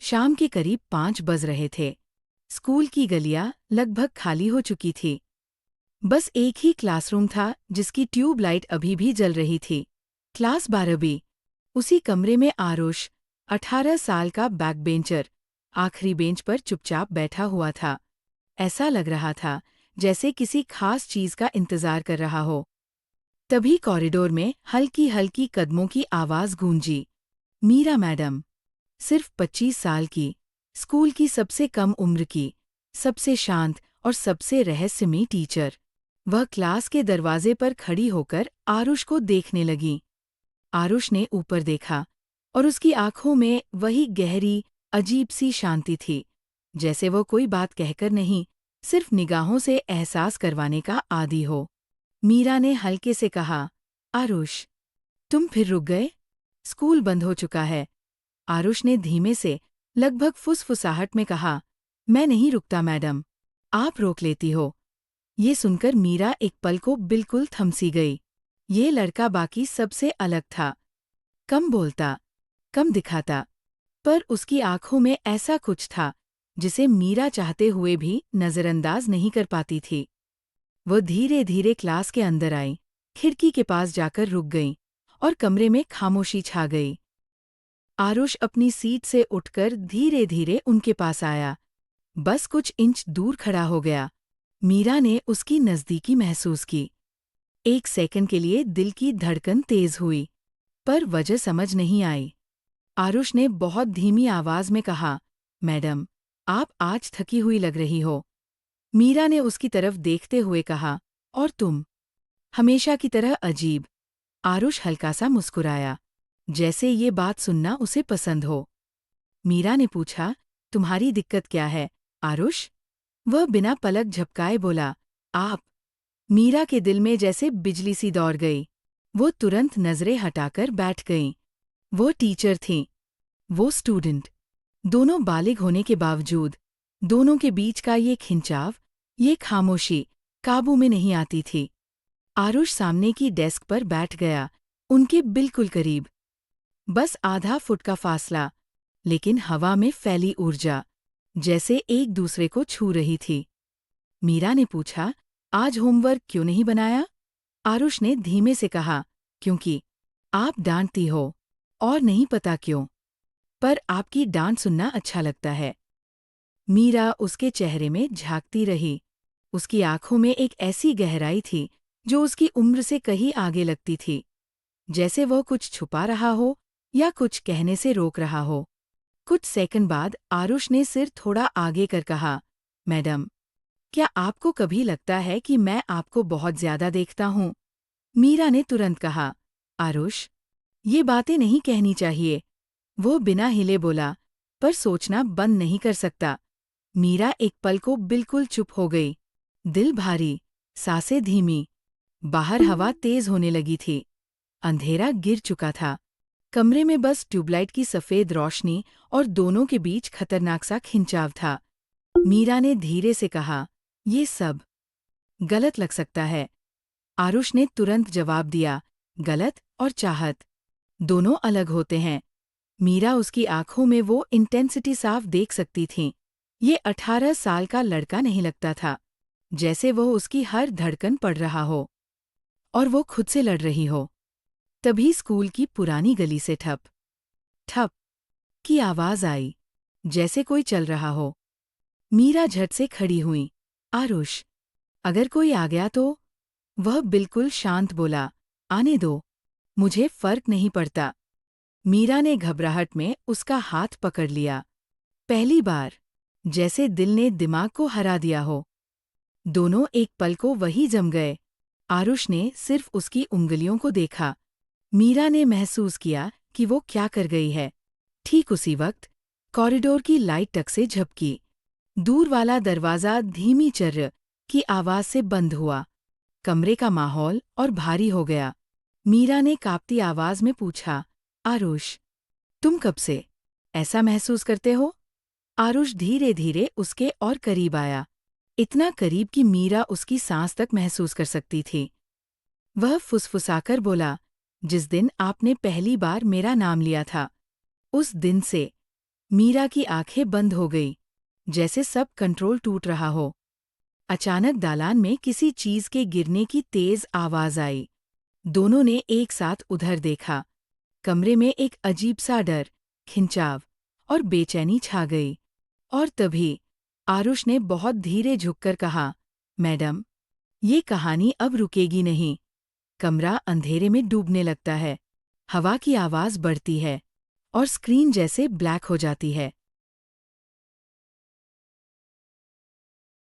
शाम के करीब 5 बज रहे थे। स्कूल की गलियां लगभग खाली हो चुकी थी। बस एक ही क्लासरूम था जिसकी ट्यूब लाइट अभी भी जल रही थी। Class 12B। उसी कमरे में आरुष, 18 साल का बैकबेंचर, आखिरी बेंच पर चुपचाप बैठा हुआ था। ऐसा लग रहा था जैसे किसी खास चीज का इंतजार कर रहा हो। तभी कॉरिडोर में हल्की हल्की कदमों की आवाज गूंजी। मीरा मैडम, सिर्फ 25 साल की, स्कूल की सबसे कम उम्र की, सबसे शांत और सबसे रहस्यमयी टीचर। वह क्लास के दरवाजे पर खड़ी होकर आरुष को देखने लगी। आरुष ने ऊपर देखा और उसकी आंखों में वही गहरी, अजीब सी शांति थी, जैसे वो कोई बात कहकर नहीं, सिर्फ निगाहों से एहसास करवाने का आदी हो। मीरा ने हल्के से कहा, आरुष, तुम फिर रुक गए? स्कूल बंद हो चुका है। आरुष ने धीमे से, लगभग फुसफुसाहट में कहा, मैं नहीं रुकता मैडम, आप रोक लेती हो। ये सुनकर मीरा एक पल को बिल्कुल थमसी गई। ये लड़का बाकी सबसे अलग था। कम बोलता, कम दिखाता, पर उसकी आंखों में ऐसा कुछ था जिसे मीरा चाहते हुए भी नजरअंदाज नहीं कर पाती थी। वो धीरे धीरे क्लास के अंदर आई, खिड़की के पास जाकर रुक गई और कमरे में खामोशी छा गई। आरुष अपनी सीट से उठकर धीरे धीरे उनके पास आया। बस कुछ इंच दूर खड़ा हो गया। मीरा ने उसकी नज़दीकी महसूस की। एक सेकंड के लिए दिल की धड़कन तेज हुई, पर वजह समझ नहीं आई। आरुष ने बहुत धीमी आवाज में कहा, मैडम, आप आज थकी हुई लग रही हो। मीरा ने उसकी तरफ देखते हुए कहा, और तुम? हमेशा की तरह अजीब। आरुष हल्का सा मुस्कुराया, जैसे ये बात सुनना उसे पसंद हो। मीरा ने पूछा, तुम्हारी दिक्कत क्या है, आरुष? वह बिना पलक झपकाए बोला, आप। मीरा के दिल में जैसे बिजली सी दौड़ गई। वो तुरंत नजरें हटाकर बैठ गईं। वो टीचर थीं, वो स्टूडेंट। दोनों बालिग होने के बावजूद, दोनों के बीच का ये खिंचाव, ये खामोशी, काबू में नहीं आती थी। आरुष सामने की डेस्क पर बैठ गया, उनके बिल्कुल करीब। बस आधा फुट का फासला, लेकिन हवा में फैली ऊर्जा, जैसे एक दूसरे को छू रही थी। मीरा ने पूछा, आज होमवर्क क्यों नहीं बनाया? आरुष ने धीमे से कहा, क्योंकि आप डांटती हो, और नहीं पता क्यों, पर आपकी डांट सुनना अच्छा लगता है। मीरा उसके चेहरे में झांकती रही। उसकी आंखों में एक ऐसी गहराई थी जो उसकी उम्र से कहीं आगे लगती थी, जैसे वह कुछ छुपा रहा हो या कुछ कहने से रोक रहा हो। कुछ सेकंड बाद आरुष ने सिर थोड़ा आगे कर कहा, मैडम, क्या आपको कभी लगता है कि मैं आपको बहुत ज्यादा देखता हूँ? मीरा ने तुरंत कहा, आरुष, ये बातें नहीं कहनी चाहिए। वो बिना हिले बोला, पर सोचना बंद नहीं कर सकता। मीरा एक पल को बिल्कुल चुप हो गई, दिल भारी, सांसें धीमी। बाहर हवा तेज होने लगी थी। अंधेरा गिर चुका था। कमरे में बस ट्यूबलाइट की सफेद रोशनी और दोनों के बीच खतरनाक सा खिंचाव था। मीरा ने धीरे से कहा, ये सब गलत लग सकता है। आरुष ने तुरंत जवाब दिया, गलत और चाहत दोनों अलग होते हैं। मीरा उसकी आंखों में वो इंटेंसिटी साफ देख सकती थी। ये 18 साल का लड़का नहीं लगता था, जैसे वो उसकी हर धड़कन पढ़ रहा हो और वो खुद से लड़ रही हो। तभी स्कूल की पुरानी गली से ठप ठप की आवाज आई, जैसे कोई चल रहा हो। मीरा झट से खड़ी हुई। आरुष, अगर कोई आ गया तो? वह बिल्कुल शांत बोला, आने दो, मुझे फर्क नहीं पड़ता। मीरा ने घबराहट में उसका हाथ पकड़ लिया। पहली बार, जैसे दिल ने दिमाग को हरा दिया हो। दोनों एक पल को वही जम गए। आरुष ने सिर्फ उसकी उंगलियों को देखा। मीरा ने महसूस किया कि वो क्या कर गई है। ठीक उसी वक्त कॉरिडोर की लाइट टक से झपकी। दूर वाला दरवाजा धीमी चर्र की आवाज से बंद हुआ। कमरे का माहौल और भारी हो गया। मीरा ने कांपती आवाज में पूछा, आरुष, तुम कब से ऐसा महसूस करते हो? आरुष धीरे धीरे उसके और करीब आया, इतना करीब कि मीरा उसकी सांस तक महसूस कर सकती थी। वह फुसफुसाकर बोला, जिस दिन आपने पहली बार मेरा नाम लिया था, उस दिन से। मीरा की आंखें बंद हो गई, जैसे सब कंट्रोल टूट रहा हो। अचानक दालान में किसी चीज के गिरने की तेज आवाज आई। दोनों ने एक साथ उधर देखा। कमरे में एक अजीब सा डर, खिंचाव और बेचैनी छा गई। और तभी आरुष ने बहुत धीरे झुककर कहा, मैडम, ये कहानी अब रुकेगी नहीं। कमरा अंधेरे में डूबने लगता है, हवा की आवाज बढ़ती है और स्क्रीन जैसे ब्लैक हो जाती है।